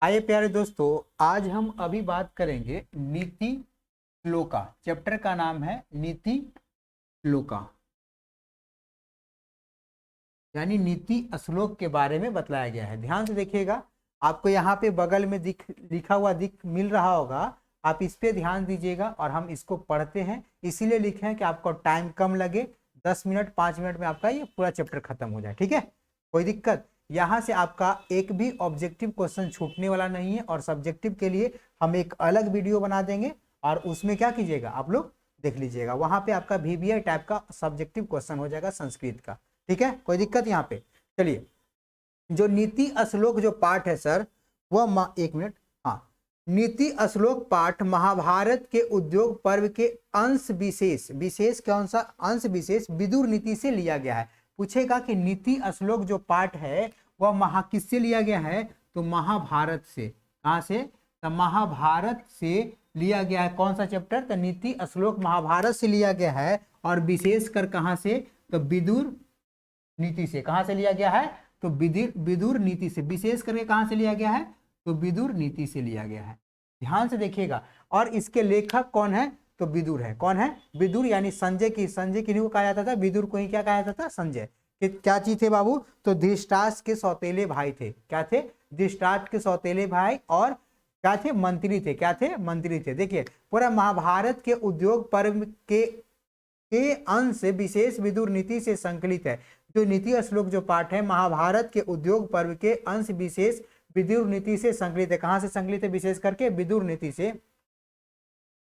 आइए प्यारे दोस्तों, आज हम अभी बात करेंगे नीति श्लोका। चैप्टर का नाम है नीति श्लोका, यानी नीति श्लोक के बारे में बतलाया गया है। ध्यान से देखिएगा, आपको यहाँ पे बगल में लिखा हुआ मिल रहा होगा, आप इस पे ध्यान दीजिएगा और हम इसको पढ़ते हैं। इसीलिए लिखे हैं कि आपको टाइम कम लगे, 10 मिनट 5 मिनट में आपका ये पूरा चैप्टर खत्म हो जाए। ठीक है, कोई दिक्कत? यहाँ से आपका एक भी ऑब्जेक्टिव क्वेश्चन छूटने वाला नहीं है और सब्जेक्टिव के लिए हम एक अलग वीडियो बना देंगे और उसमें क्या कीजिएगा, आप लोग देख लीजिएगा। वहां पे आपका VBI टाइप का सब्जेक्टिव क्वेश्चन हो जाएगा संस्कृत का। ठीक है, कोई दिक्कत यहाँ पे? चलिए, जो नीति श्लोक जो पाठ है सर, वह एक मिनट, हाँ, नीति श्लोक पाठ महाभारत के उद्योग पर्व के अंश विशेष कौन सा अंश विशेष विदुर नीति से लिया गया है। पूछेगा कि नीति श्लोक जो पाठ है वह किससे लिया गया है, तो महाभारत से। कहां से? तो महाभारत से लिया गया है। कौन सा चैप्टर? तो नीति श्लोक महाभारत से लिया गया है और विशेष कर कहां से, तो विदुर नीति से। कहां से लिया गया है? तो विदुर नीति से। विशेष करके कहां से लिया गया है, तो विदुर नीति से लिया गया है। ध्यान से देखिएगा, और इसके लेखक कौन है, तो विदुर है। कौन है? विदुर, यानी संजय किन्हीं को कहा जाता था, विदुर को ही क्या कहा जाता था, संजय। क्या चीज थे बाबू, तो धृतराष्ट्र के सौतेले भाई थे। क्या थे? धृतराष्ट्र के सौतेले भाई, और क्या थे? मंत्री थे। क्या थे? मंत्री थे। देखिए, पूरा महाभारत के उद्योग पर्व के अंश विशेष विदुर नीति से संकलित है। जो नीति श्लोक जो पाठ है महाभारत के उद्योग पर्व के अंश विशेष विदुर नीति से संकलित है। कहां से संकलित है? विशेष करके विदुर नीति से।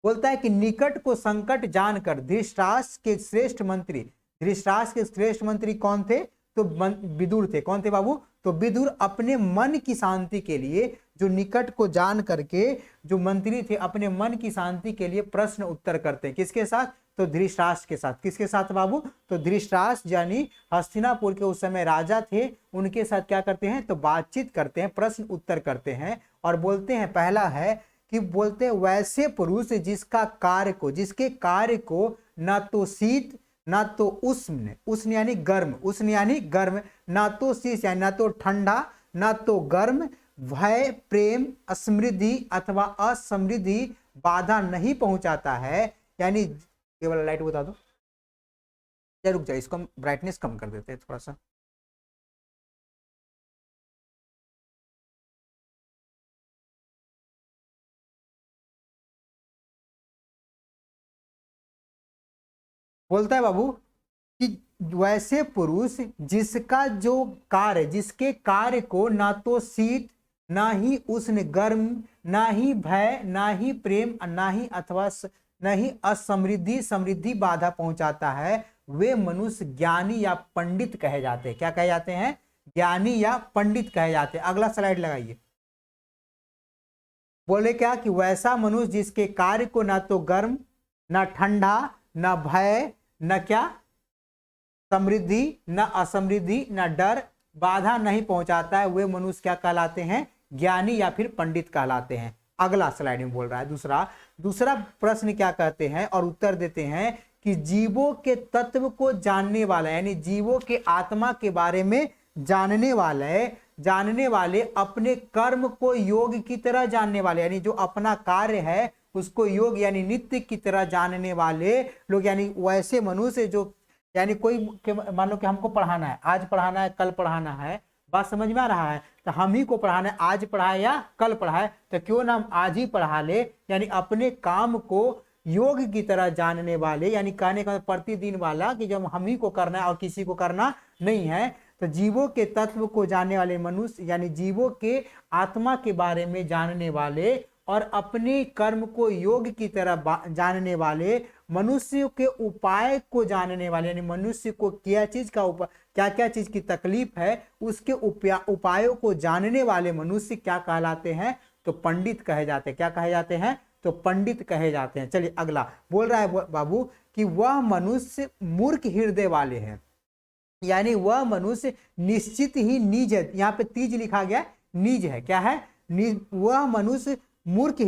बोलता है कि निकट को संकट जानकर धृतराष्ट्र के श्रेष्ठ मंत्री कौन थे, तो विदुर थे। कौन थे बाबू? तो विदुर अपने मन की शांति के लिए, जो निकट को जान करके जो मंत्री थे, अपने मन की शांति के लिए प्रश्न उत्तर करते हैं। किसके साथ? तो धृतराष्ट्र के साथ। किसके साथ बाबू? तो धृतराष्ट्र यानी हस्तिनापुर के उस समय राजा थे, उनके साथ क्या करते हैं, तो बातचीत करते हैं, प्रश्न उत्तर करते हैं। और बोलते हैं, पहला है कि बोलते हैं वैसे पुरुष जिसके कार्य को ना तो शीत ना तो उष्ण यानी गर्म, ना तो शीत यानी ना तो ठंडा ना तो गर्म, भय प्रेम समृद्धि अथवा असमृद्धि बाधा नहीं पहुंचाता है। यानी ये वाला लाइट बता दो, या रुक जाए, इसको हम ब्राइटनेस कम कर देते हैं थोड़ा सा। बोलता है बाबू कि वैसे पुरुष जिसके कार्य को ना तो शीत ना ही उष्ण गर्म, ना ही भय ना ही प्रेम ना ही अथवा नहीं समृद्धि बाधा पहुंचाता है, वे मनुष्य ज्ञानी या पंडित कहे जाते हैं। क्या कहे जाते हैं? ज्ञानी या पंडित कहे जाते हैं। अगला स्लाइड लगाइए। बोले क्या कि वैसा मनुष्य जिसके कार्य को ना तो गर्म ना ठंडा ना भय न क्या समृद्धि न असमृद्धि न डर बाधा नहीं पहुंचाता है, वे मनुष्य क्या कहलाते हैं? ज्ञानी या फिर पंडित कहलाते हैं। अगला स्लाइड में बोल रहा है दूसरा प्रश्न क्या कहते हैं और उत्तर देते हैं कि जीवों के तत्व को जानने वाला, यानी जीवों के आत्मा के बारे में जानने वाले अपने कर्म को योग की तरह जानने वाले, यानी जो अपना कार्य है उसको योग यानी नित्य की तरह जानने वाले लोग, यानी वैसे मनुष्य जो, यानी कोई मान लो कि हमको पढ़ाना है, आज पढ़ाना है कल पढ़ाना है, बात समझ में आ रहा है? तो हम ही को पढ़ाना है, आज पढ़ाए या कल पढ़ाए, तो क्यों ना हम आज ही पढ़ा ले। यानी अपने काम को योग की तरह जानने वाले, यानी कहने का प्रतिदिन वाला कि जब हम ही को करना है और किसी को करना नहीं है। तो जीवों के तत्व को जानने वाले मनुष्य, यानी जीवों के आत्मा के बारे में जानने वाले और अपने कर्म को योग की तरह जानने वाले, मनुष्य के उपाय को जानने वाले, यानी मनुष्य को क्या क्या चीज की तकलीफ है उसके उपायों को जानने वाले मनुष्य क्या कहलाते हैं? तो पंडित कहे जाते हैं। क्या कहे जाते हैं? तो पंडित कहे जाते हैं। चलिए अगला बोल रहा है बाबू कि वह मनुष्य मूर्ख हृदय वाले हैं, यानी वह मनुष्य निश्चित ही नीच है। यहाँ पे तीज लिखा गया, नीच है। क्या है? वह मनुष्य मूर्ख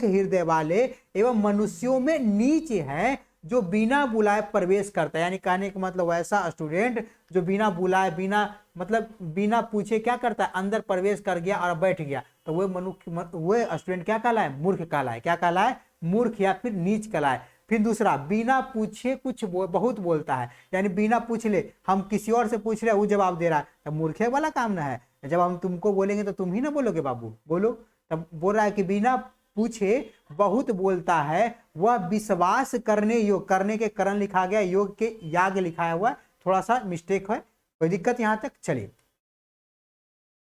हृदय वाले एवं मनुष्यों में नीच है जो बिना बुलाए प्रवेश करता है। यानी कहने का मतलब वैसा स्टूडेंट जो बिना बुलाए बिना पूछे क्या करता है, अंदर प्रवेश कर गया और बैठ गया, तो वो स्टूडेंट क्या कहलाए, मूर्ख कहलाए। क्या कहलाए, मूर्ख या फिर नीच कहलाए। फिर दूसरा, बिना पूछे कुछ बहुत बोलता है, यानी बिना पूछ ले हम किसी और से पूछ रहे वो जवाब दे रहा है, तब मूर्खे वाला काम ना है। जब हम तुमको बोलेंगे तो तुम ही ना बोलोगे बाबू, बोलो। तब बोल रहा है कि बिना पूछे बहुत बोलता है, वह विश्वास करने योग, करने के करण लिखा गया, योग के याग लिखाया हुआ, थोड़ा सा मिस्टेक है, कोई दिक्कत यहां तक। चलिए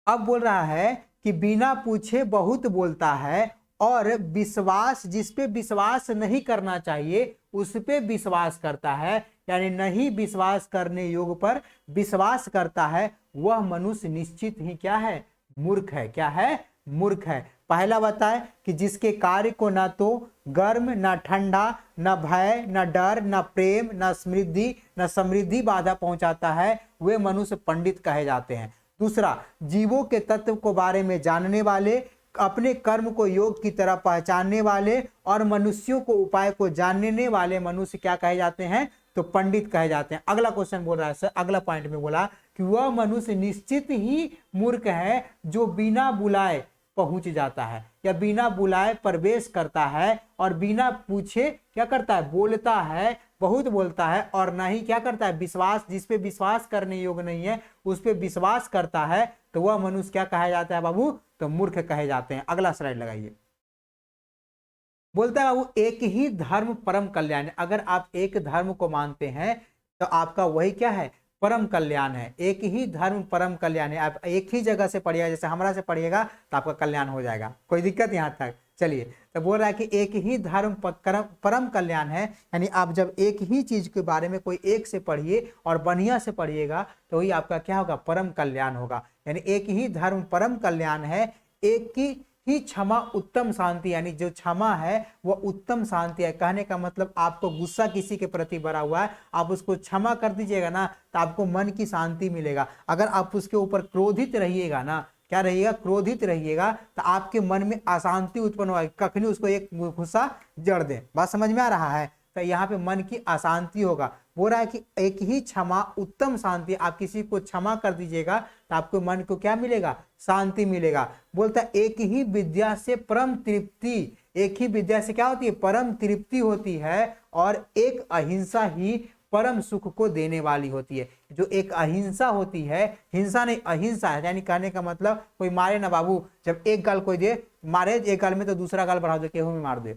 अब बोल रहा है कि बिना पूछे बहुत बोलता है और विश्वास, जिस पे विश्वास नहीं करना चाहिए उस पे विश्वास करता है, यानी नहीं विश्वास करने योग पर विश्वास करता है, वह मनुष्य निश्चित ही क्या है, मूर्ख है। क्या है, मूर्ख है। पहला बताए कि जिसके कार्य को न तो गर्म, न ठंडा, न भय, न डर, न प्रेम, न समृद्धि बाधा पहुंचाता है, वे मनुष्य पंडित कहे जाते हैं। दूसरा, जीवों के तत्व को बारे में जानने वाले, अपने कर्म को योग की तरह पहचानने वाले और मनुष्यों को उपाय को जानने वाले मनुष्य क्या कहे जाते हैं, तो पंडित कहे जाते हैं। अगला क्वेश्चन बोल रहा है सर, अगला पॉइंट में बोला कि वह मनुष्य निश्चित ही मूर्ख है जो बिना बुलाए पहुंच जाता है, या बिना बुलाए प्रवेश करता है और बिना पूछे क्या करता है, बोलता है, बहुत बोलता है, और ना ही क्या करता है, विश्वास, जिस पे विश्वास करने योग्य नहीं है उस पे विश्वास करता है, तो वह मनुष्य क्या कहा जाता है बाबू, तो मूर्ख कहे जाते हैं। अगला स्लाइड लगाइए। बोलता है बाबू, एक ही धर्म परम कल्याण। अगर आप एक धर्म को मानते हैं तो आपका वही क्या है, परम कल्याण है। एक ही धर्म परम कल्याण है। आप एक ही जगह से पढ़िएगा, जैसे हमरा से पढ़िएगा तो आपका कल्याण हो जाएगा, कोई दिक्कत यहाँ तक। चलिए, तो बोल रहा है कि एक ही धर्म परम कल्याण है, यानी आप जब एक ही चीज के बारे में कोई एक से पढ़िए और बढ़िया से पढ़िएगा तो वही आपका क्या होगा, परम कल्याण होगा। यानी एक ही धर्म परम कल्याण है, एक ही क्षमा उत्तम शांति, यानी जो क्षमा है वह उत्तम शांति है। कहने का मतलब आपको गुस्सा किसी के प्रति भरा हुआ है, आप उसको क्षमा कर दीजिएगा ना तो आपको मन की शांति मिलेगा। अगर आप उसके ऊपर क्रोधित रहिएगा ना, क्या रहिएगा, क्रोधित रहिएगा, तो आपके मन में अशांति उत्पन्न होगी, कखनी उसको एक गुस्सा जड़ दे। बात समझ में आ रहा है, तो यहाँ पे मन की अशांति होगा। बोल रहा है कि एक ही क्षमा उत्तम शांति, आप किसी को क्षमा कर दीजिएगा तो आपको मन को क्या मिलेगा, शांति मिलेगा। बोलता है एक ही विद्या से परम तृप्ति, एक ही विद्या से क्या होती है, परम तृप्ति होती है, और एक अहिंसा ही परम सुख को देने वाली होती है। जो एक अहिंसा होती है, हिंसा नहीं अहिंसा है, यानी कहने का मतलब कोई मारे ना बाबू, जब एक गाल कोई दे मारे एक गाल में तो दूसरा गाल बढ़ा दे, केहू में मार दे,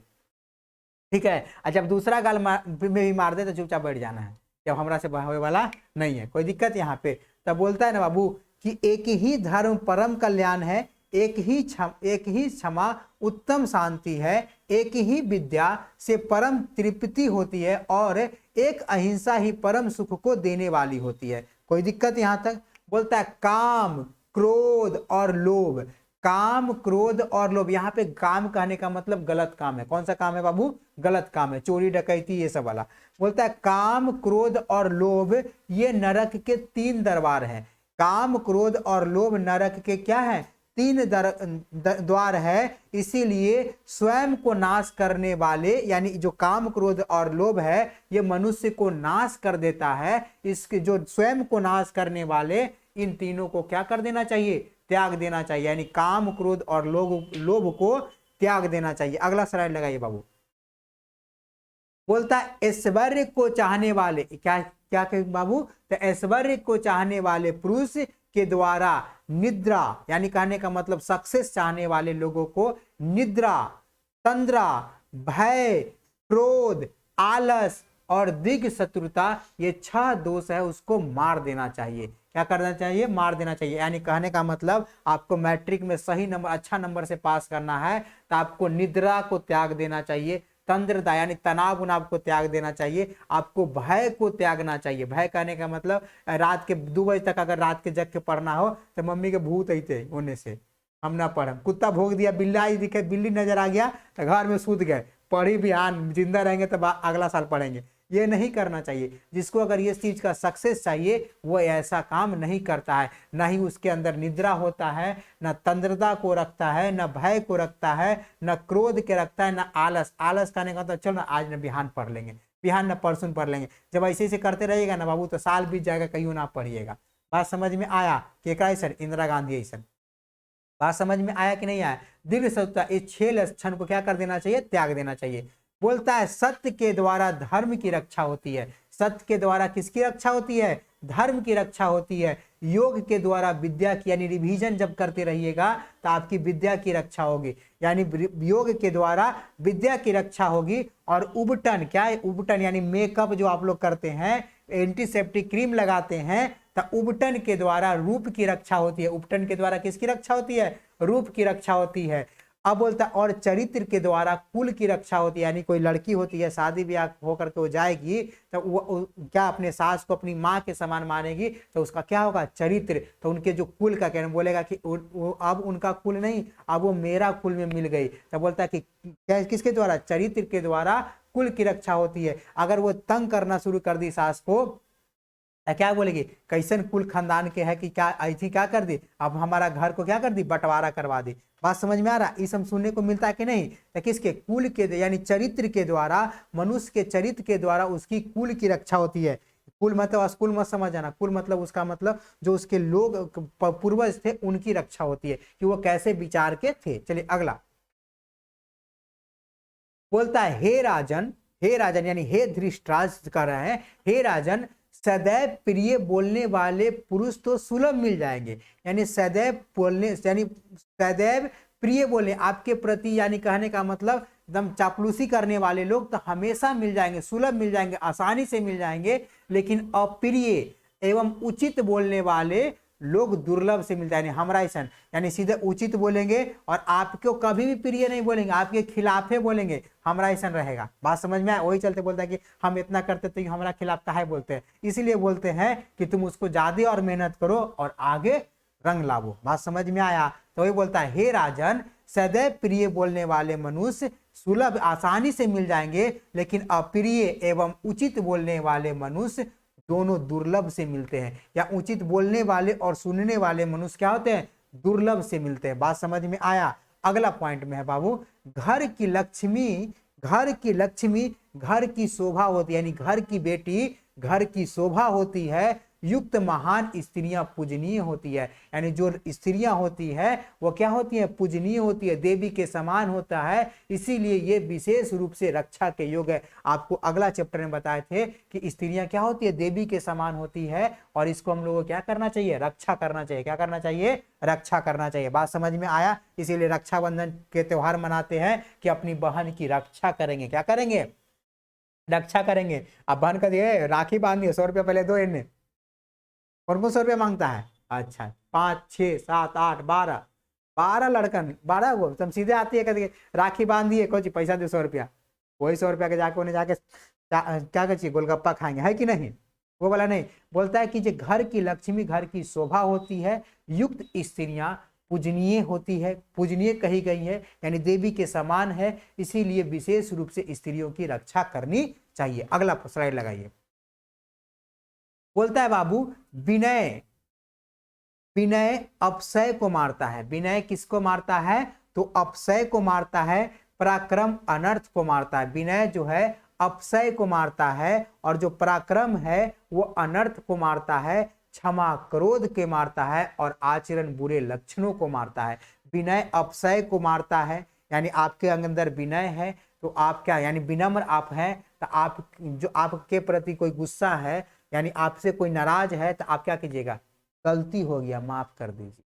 ठीक है। और जब दूसरा गाल में भी मार दे तो चुपचाप बैठ जाना है, जब हमरा से होने वाला नहीं है, कोई दिक्कत यहाँ पे। तब बोलता है ना बाबू कि एक ही धर्म परम कल्याण है, एक ही क्षमा उत्तम शांति है, एक ही विद्या से परम तृप्ति होती है, और एक अहिंसा ही परम सुख को देने वाली होती है। कोई दिक्कत यहाँ तक। बोलता है काम, क्रोध और लोभ। काम, क्रोध और लोभ, यहाँ पे काम कहने का मतलब गलत काम है। कौन सा काम है बाबू, गलत काम है, चोरी डकैती ये सब वाला। बोलता है काम, क्रोध और लोभ ये नरक के 3 दरबार हैं। काम, क्रोध और लोभ नरक के क्या है, 3 द्वार है। इसीलिए स्वयं को नाश करने वाले, यानी जो काम, क्रोध और लोभ है ये मनुष्य को नाश कर देता है। इसके जो स्वयं को नाश करने वाले, इन तीनों को क्या कर देना चाहिए, त्याग देना चाहिए। यानी काम, क्रोध और लोभ को त्याग देना चाहिए। अगला स्लाइड लगाइए बाबू। बोलता है ऐश्वर्य को चाहने वाले, क्या क्या कहे बाबू, तो ऐश्वर्य को चाहने वाले पुरुष के द्वारा निद्रा, यानी कहने का मतलब सक्सेस चाहने वाले लोगों को निद्रा, तंद्रा, भय, क्रोध, आलस और दिग्ग शत्रुता, ये 6 दोष है, उसको मार देना चाहिए। क्या करना चाहिए, मार देना चाहिए। यानी कहने का मतलब आपको मैट्रिक में सही नंबर, अच्छा नंबर से पास करना है तो आपको निद्रा को त्याग देना चाहिए, तंद्रता यानी तनाव उनाव को त्याग देना चाहिए, आपको भय को त्यागना चाहिए। भय कहने का मतलब रात के 2 बजे तक अगर रात के जग के पढ़ना हो तो मम्मी के भूत अते होने से हम ना पढ़म, कुत्ता भोग दिया, बिल्ला दिखे, बिल्ली नजर आ गया तो घर में सूत गए, पढ़ी बिहान जिंदा रहेंगे तो अगला साल पढ़ेंगे, ये नहीं करना चाहिए। जिसको अगर ये चीज का सक्सेस चाहिए वो ऐसा काम नहीं करता है, ना ही उसके अंदर निद्रा होता है, न तंद्रता को रखता है, न भय को रखता है, न क्रोध के रखता है, न आलस। आलस करने का तो चलो ना आज न बिहान पढ़ लेंगे, बिहान न परसों पढ़ लेंगे, जब ऐसे ऐसे करते रहिएगा ना बाबू तो साल बीत जाएगा, कहीं ना पढ़िएगा। बात समझ में आया कि सर इंदिरा गांधी ऐसा बात समझ में आया कि नहीं आया? दीर्घ शत्रुता, इस 6 लक्षण को क्या कर देना चाहिए? त्याग देना चाहिए। बोलता है सत्य के द्वारा धर्म की रक्षा होती है। सत्य के द्वारा किसकी रक्षा होती है? धर्म की रक्षा होती है। योग के द्वारा विद्या की, यानी रिवीजन जब करते रहिएगा तो आपकी विद्या की रक्षा होगी, यानी योग के द्वारा विद्या की रक्षा होगी। और उबटन, क्या है उबटन? यानी मेकअप जो आप लोग करते हैं, एंटीसेप्टिक क्रीम लगाते हैं, तो उबटन के द्वारा रूप की रक्षा होती है। उबटन के द्वारा किसकी रक्षा होती है? रूप की रक्षा होती है। अब बोलता और चरित्र के द्वारा कुल की रक्षा होती है, यानी कोई लड़की होती है, शादी ब्याह होकर के वो जाएगी तो वो क्या अपने सास को अपनी माँ के समान मानेगी, तो उसका क्या होगा? चरित्र। तो उनके जो कुल का कहना, बोलेगा कि वो अब उनका कुल नहीं, अब वो मेरा कुल में मिल गई। तो बोलता है कि किसके द्वारा? चरित्र के द्वारा कुल की रक्षा होती है। अगर वो तंग करना शुरू कर दी सास को, क्या बोलेगी? कैसन कुल खानदान के है कि क्या ऐसी क्या कर दी, अब हमारा घर को क्या कर दी? बंटवारा करवा दी। बात समझ में आ रहा? इस हम सुनने को मिलता है कि नहीं? तो किसके? कुल के, यानी चरित्र के द्वारा, मनुष्य के चरित्र के द्वारा उसकी कुल की रक्षा होती है। कुल मतलब स्कूल मत समझ जाना, कुल मतलब उसका मतलब जो उसके लोग पूर्वज थे उनकी रक्षा होती है कि वो कैसे विचार के थे। चलिए अगला बोलता है हे राजन यानी हे धृतराष्ट्र कह रहे हैं, हे राजन सदैव प्रिय बोलने वाले पुरुष तो सुलभ मिल जाएंगे। यानी सदैव बोलने, यानी सदैव प्रिय बोले आपके प्रति, यानी कहने का मतलब एकदम चापलूसी करने वाले लोग तो हमेशा मिल जाएंगे, सुलभ मिल जाएंगे, आसानी से मिल जाएंगे। लेकिन अप्रिय एवं उचित बोलने वाले लोग दुर्लभ से मिल जाएंगे। हमरा ऐसा, यानी सीधे उचित बोलेंगे और आपको कभी भी प्रिय नहीं बोलेंगे, आपके खिलाफे बोलेंगे, हमरा ऐसा रहेगा। बात समझ में आया? वही चलते बोलता है कि हम इतना करते तो हमारा खिलाफ काहे बोलते हैं, इसीलिए बोलते हैं कि तुम उसको ज्यादा और मेहनत करो और आगे रंग लावो। बात समझ में आया? तो वही बोलता है हे राजन सदैव प्रिय बोलने वाले मनुष्य सुलभ आसानी से मिल जाएंगे, लेकिन अप्रिय एवं उचित बोलने वाले मनुष्य दोनों दुर्लभ से मिलते हैं। या उचित बोलने वाले और सुनने वाले मनुष्य क्या होते हैं? दुर्लभ से मिलते हैं। बात समझ में आया? अगला पॉइंट में है बाबू, घर की लक्ष्मी, घर की लक्ष्मी घर की शोभा होती है, यानी घर की बेटी घर की शोभा होती है। युक्त महान स्त्रियां पूजनीय होती है, यानी जो स्त्रियां होती है वो क्या होती है? पूजनीय होती है, देवी के समान होता है। इसीलिए ये विशेष रूप से रक्षा के योग्य है। आपको अगला चैप्टर में बताए थे कि स्त्रियां क्या होती है? देवी के समान होती है, और इसको हम लोगों को क्या करना चाहिए? रक्षा करना चाहिए। क्या करना चाहिए? रक्षा करना चाहिए। बात समझ में आया? इसीलिए रक्षाबंधन के त्योहार मनाते हैं कि अपनी बहन की रक्षा करेंगे। क्या करेंगे? रक्षा करेंगे। अब बहन का दिए राखी बांध दिए, 100 रुपया पहले दो इन्हें, कौन कौन 100 रुपया मांगता है? अच्छा 5 6 7 8 12 12 लड़कन, 12 वो तुम सीधे आती है कहती राखी बांध दिए, कोई पैसा दे 100 रुपया, वही 100 रुपया के जाके उन्हें जाके क्या करिए? गोलगप्पा खाएंगे, है कि नहीं? वो वाला नहीं। बोलता है कि जो घर की लक्ष्मी घर की शोभा होती है, युक्त स्त्रियां पूजनीय होती है, पूजनीय कही गई है, यानी देवी के समान है। इसीलिए विशेष रूप से स्त्रियों की रक्षा करनी चाहिए। अगला स्लाइड लगाइए। बोलता है बाबू विनय, विनय अपसय को मारता है। विनय किसको मारता है? तो अपसय को मारता है, पराक्रम अनर्थ को मारता है। विनय जो है अपसय को मारता है, और जो पराक्रम है वो अनर्थ को मारता है, क्षमा क्रोध के मारता है, और आचरण बुरे लक्षणों को मारता है। विनय अपसय को मारता है, यानी आपके अंदर विनय है तो आप क्या, यानी विनम्र आप हैं, तो आप जो आपके प्रति कोई गुस्सा है, यानी आपसे कोई नाराज है, तो आप क्या कीजिएगा? गलती हो गया माफ कर दीजिए।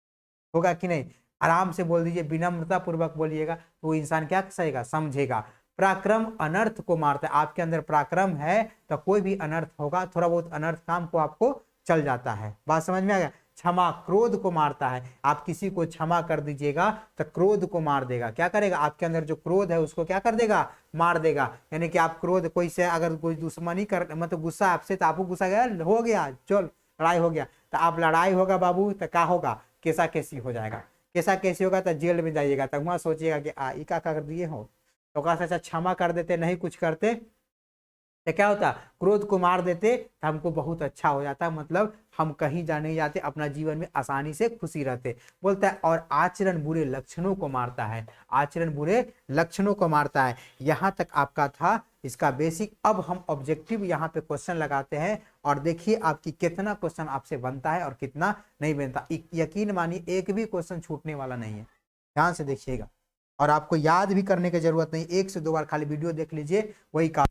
होगा कि नहीं? आराम से बोल दीजिए, विनम्रता पूर्वक बोलिएगा, तो इंसान क्या सहेगा? समझेगा। पराक्रम अनर्थ को मारता है। आपके अंदर पराक्रम है तो कोई भी अनर्थ होगा, थोड़ा बहुत अनर्थ काम को आपको चल जाता है। बात समझ में आ गया? क्षमा क्रोध को मारता है। आप किसी को क्षमा कर दीजिएगा तो क्रोध को मार देगा। क्या करेगा? आपके अंदर जो क्रोध है उसको क्या कर देगा? मार देगा। यानी कि आप क्रोध, कोई से अगर कोई दुश्मनी कर, मतलब गुस्सा आपसे, तो आपको गुस्सा गया हो गया, चल लड़ाई हो गया, तो आप लड़ाई होगा बाबू तो क्या होगा? कैसा कैसी हो जाएगा। कैसा कैसी होगा? तो जेल में जाइएगा। तो वहां सोचिएगा कि ई का कर दिए हो, तो अच्छा क्षमा कर देते, नहीं कुछ करते तो क्या होता? क्रोध को मार देते तो हमको बहुत अच्छा हो जाता, मतलब हम कहीं जाने जाते, अपना जीवन में आसानी से खुशी रहते। बोलता है और आचरण बुरे लक्षणों को मारता है। आचरण बुरे लक्षणों को मारता है। यहाँ तक आपका था इसका बेसिक। अब हम ऑब्जेक्टिव यहाँ पे क्वेश्चन लगाते हैं और देखिए आपकी कितना क्वेश्चन आपसे बनता है और कितना नहीं बनता। यकीन मानिए एक भी क्वेश्चन छूटने वाला नहीं है, ध्यान से देखिएगा। और आपको याद भी करने की जरूरत नहीं, 1 से 2 बार खाली वीडियो देख लीजिए, वही काम।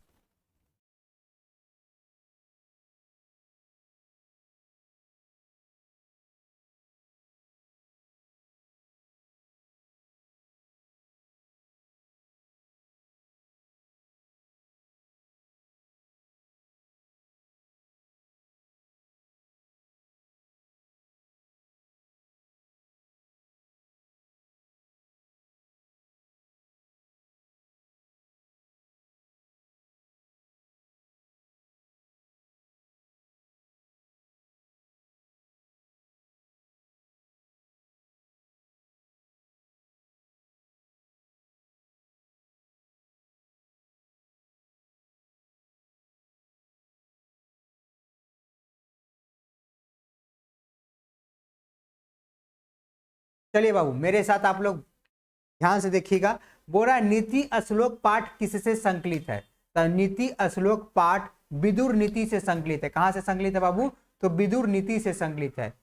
चलिए बाबू मेरे साथ आप लोग ध्यान से देखिएगा। बोल रहा है नीति श्लोक पाठ किससे संकलित है? तो नीति श्लोक पाठ विदुर नीति से संकलित है। कहां से संकलित है बाबू? तो विदुर नीति से संकलित है।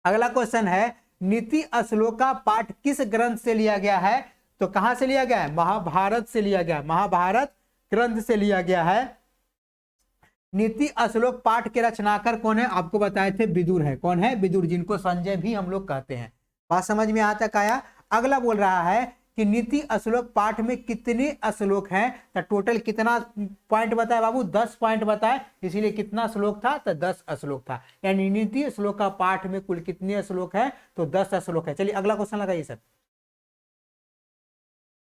अगला क्वेश्चन है नीति श्लोका पाठ किस ग्रंथ से लिया गया है? तो कहां से लिया गया है? महाभारत से लिया गया, महाभारत ग्रंथ से लिया गया है। नीति श्लोक पाठ के रचनाकार कौन है? आपको बताए थे विदुर है। कौन है? विदुर, जिनको संजय भी हम लोग कहते हैं। बात समझ में यहाँ तक आया? अगला बोल रहा है कि नीति श्लोक पाठ में कितने श्लोक हैं? तो टोटल कितना पॉइंट बताए बाबू? 10 पॉइंट बताए, इसीलिए कितना श्लोक था? तो 10 श्लोक था। यानी नीति श्लोक का पाठ में कुल कितने श्लोक है? तो 10 श्लोक है। चलिए अगला क्वेश्चन लगाइए सर।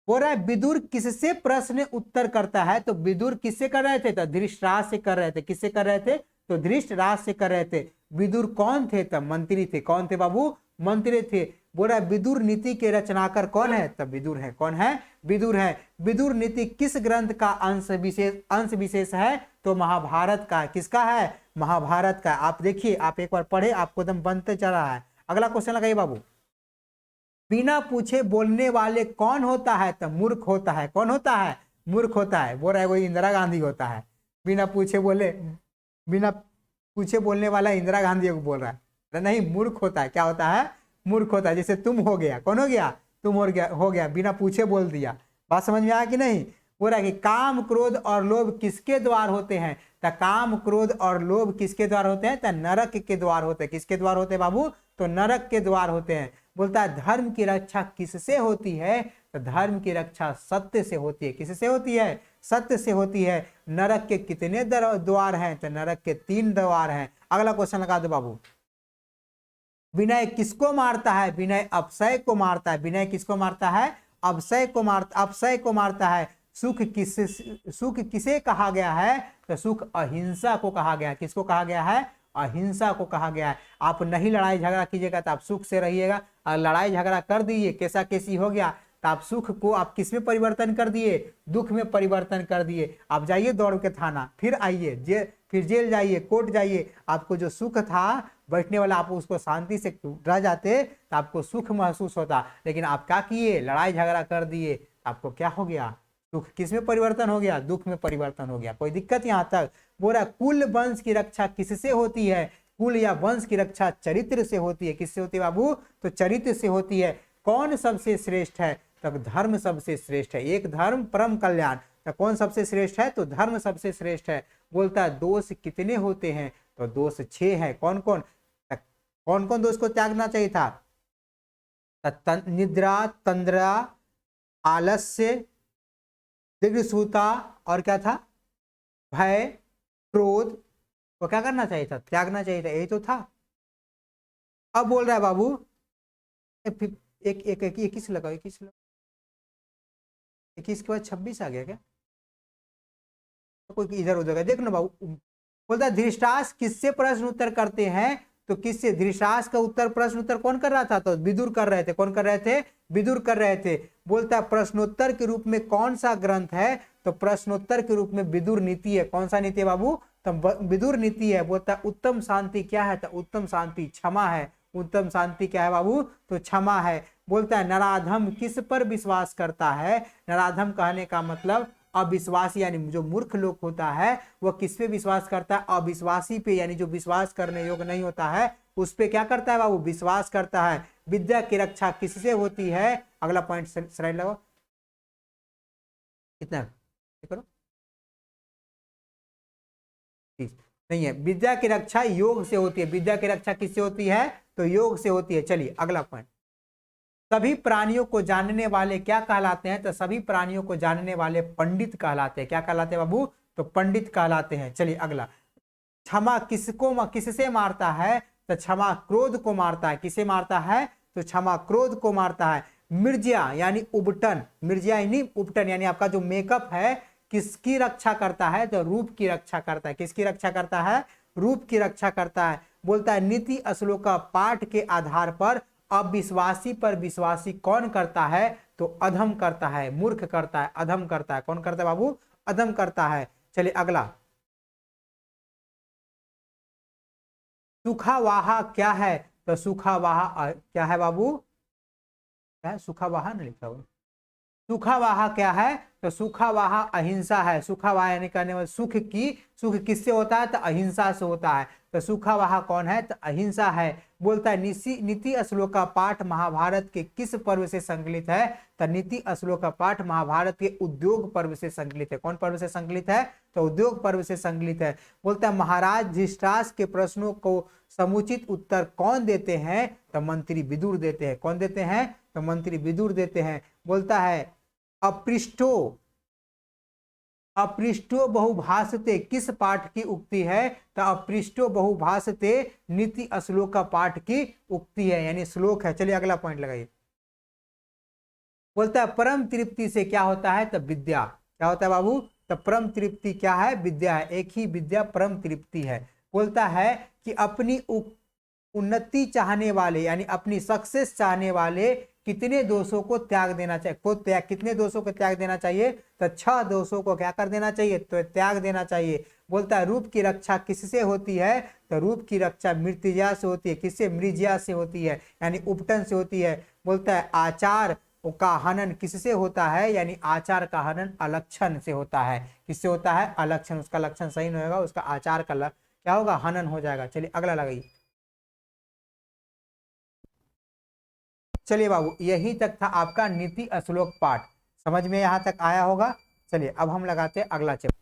बोल रहा है विदुर किससे प्रश्न उत्तर करता है? तो विदुर किससे कर रहे थे? तो धृतराष्ट्र से कर रहे थे। किससे कर रहे थे? तो धृतराष्ट्र से कर रहे थे। विदुर कौन थे? तो मंत्री थे। कौन थे बाबू? मंत्री थे। बोल रहा है विदुर नीति के रचनाकार कौन है? तो विदुर है। कौन है? विदुर है। विदुर नीति किस ग्रंथ का अंश विशेष है? तो महाभारत का। किसका है? महाभारत का। आप देखिए, आप एक बार पढ़े, आपको एकदम बनते चल रहा है। अगला क्वेश्चन लगाइए बाबू। बिना पूछे बोलने वाले कौन होता है? तो मूर्ख होता है। कौन होता है? मूर्ख होता है। बोल रहा है वो इंदिरा गांधी होता है। बिना पूछे बोलने वाला इंदिरा गांधी को बोल रहा है, नहीं, मूर्ख होता है। क्या होता है? मूर्ख होता है। जैसे तुम हो गया। कौन हो गया? तुम हो गया, बिना पूछे बोल दिया। बात समझ में आया कि नहीं? बोल रहा है कि काम क्रोध और लोभ किसके द्वार होते हैं? तो काम क्रोध और लोभ किसके द्वार होते हैं? तो नरक के द्वार होते हैं। किसके द्वार होते हैं बाबू? तो नरक के द्वार होते हैं। बोलता है धर्म की रक्षा किससे होती है? तो धर्म की रक्षा सत्य से होती है। किससे होती है? सत्य से होती है। नरक के कितने द्वार हैं? तो नरक के 3 द्वार हैं। अगला क्वेश्चन लगा दो बाबू। विनय किसको मारता है? विनय अक्षय को मारता है। विनय किसको मारता है? अक्षय को मारता है। सुख किसे कहा गया है? तो सुख अहिंसा को कहा गया है। किसको कहा गया है? अहिंसा को कहा गया है। आप नहीं लड़ाई झगड़ा कीजिएगा तो आप सुख से रहिएगा, और लड़ाई झगड़ा कर दीजिए, कैसा कैसी हो गया, तो आप सुख को आप किस में परिवर्तन कर दिए? दुख में परिवर्तन कर दिए। आप जाइए दौड़ के थाना, फिर आइए फिर जेल जाइए, कोर्ट जाइए। आपको जो सुख था बैठने वाला, आप उसको शांति से रह जाते तो आपको सुख महसूस होता। लेकिन आप क्या किए? लड़ाई झगड़ा कर दिए, आपको क्या हो गया? सुख किस में परिवर्तन हो गया? दुख में परिवर्तन हो गया। कोई दिक्कत यहाँ तक? बोल रहा कुल वंश की रक्षा किससे होती है? कुल या वंश की रक्षा चरित्र से होती है। किससे होती है बाबू? तो चरित्र से होती है। कौन सबसे श्रेष्ठ है? तो धर्म सबसे श्रेष्ठ है। एक धर्म परम कल्याण। तो कौन सबसे श्रेष्ठ है? तो धर्म सबसे श्रेष्ठ है। बोलता है दोष कितने होते हैं? तो दोष 6 है। कौन कौन दोष को त्यागना चाहिए था? निद्रा, तंद्रा, आलस्य, दीर्घसूता, और क्या था? भय, क्रोध को क्या करना चाहिए था? त्यागना चाहिए था। यही तो था। अब बोल रहा है बाबू एक 21 लगाओ। 21 के बाद 26 आ गया क्या? तो कोई इधर उधर का देख ना बाबू। बोलता है धृतराष्ट्र किससे प्रश्न उत्तर करते हैं? तो किससे? धृतराष्ट्र का प्रश्न उत्तर कौन कर रहा था? तो विदुर कर रहे थे। कौन कर रहे थे? विदुर कर रहे थे। बोलता है प्रश्नोत्तर के रूप में कौन सा ग्रंथ है? तो प्रश्नोत्तर के रूप में विदुर नीति है। कौन सा नीति है बाबू? तो विदुर नीति है। बोलता है उत्तम शांति क्या है? तो उत्तम शांति क्षमा है। उत्तम शांति क्या है बाबू, तो क्षमा है। बोलता है नराधम किस पर विश्वास करता है, नराधम कहने का मतलब अविश्वासी, यानी जो मूर्ख लोग होता है वह किस पे विश्वास करता है, अविश्वासी पे, यानी जो विश्वास करने योग्य नहीं होता है उस पे क्या करता है बाबू, विश्वास करता है। विद्या की रक्षा किससे होती है, अगला पॉइंट स्लाइड लगाओ, कितना करो नहीं है। विद्या की रक्षा योग से होती है, विद्या की रक्षा किससे होती है, तो योग से होती है। चलिए अगला पॉइंट, सभी प्राणियों को जानने वाले क्या कहलाते हैं, तो सभी प्राणियों को जानने वाले पंडित कहलाते हैं। क्या कहलाते हैं बाबू, तो पंडित कहलाते हैं। चलिए अगला, क्षमा किसको किससे मारता है, तो क्षमा क्रोध को मारता है। किसे मारता है, तो क्षमा क्रोध को मारता है। मिर्जिया यानी उबटन, मिर्जिया यानी उबटन, यानी आपका जो मेकअप है किसकी रक्षा करता है, तो रूप की रक्षा करता है। किसकी रक्षा करता है, रूप की रक्षा करता है। बोलता है नीति अश्लोक का पाठ के आधार पर अविश्वासी पर विश्वासी कौन करता है, तो अधम करता है, मूर्ख करता है, अधम करता है। कौन करता है बाबू, अधम करता है। चलिए अगला, सुखावाहा क्या है, तो सुखावाहा क्या है बाबू, क्या है सुखावाहा नहीं लिखा हुआ, सुखावाहा क्या है, तो सुखावाहा अहिंसा है। सुखावाहा यानी कहने वाले सुख किससे होता है, तो अहिंसा से होता है। तो सुखावाहा कौन है, तो अहिंसा है। बोलता है नीति अश्लोक का पाठ महाभारत के किस पर्व से संकलित है, तो नीति अश्लोक का पाठ महाभारत के उद्योग पर्व से संकलित है। कौन पर्व से संकलित है, तो उद्योग पर्व से संकलित है। बोलता है महाराज धृतराष्ट्र के प्रश्नों को समुचित उत्तर कौन देते हैं, तो मंत्री विदुर देते हैं। कौन देते हैं, तो मंत्री विदुर देते हैं। बोलता है अपृष्टो अपृष्टो बहुभाषते किस पाठ की उक्ति है, तो अपृष्टो बहुभाषते नीति अश्लोक का पाठ की उक्ति है, यानी श्लोक है। चलिए अगला पॉइंट लगाइए, बोलता है परम तृप्ति से क्या होता है, तो विद्या। क्या होता है बाबू, तो परम तृप्ति क्या है, विद्या है। एक ही विद्या परम तृप्ति है। बोलता है कि अपनी उन्नति चाहने वाले, यानी अपनी सक्सेस चाहने वाले कितने दोषों को त्याग देना चाहिए, कितने दोषों को त्याग देना चाहिए, तो 6 दोषों को क्या कर देना चाहिए, तो त्याग देना चाहिए। बोलता है रूप की रक्षा किससे होती है, तो रूप की रक्षा मृत्युजा से होती है। किससे, मृजिया से होती है, यानी उपटन से होती है। बोलता है आचार का हनन किससे होता है, यानी आचार का हनन अलक्षण से होता है। किससे होता है, अलक्षण, उसका लक्षण सही नहीं होगा, उसका आचार का क्या होगा, हनन हो जाएगा। चलिए अगला लगाइए। चलिए बाबू यही तक था आपका नीति अश्लोक पाठ, समझ में यहाँ तक आया होगा। चलिए अब हम लगाते हैं अगला चैप्टर।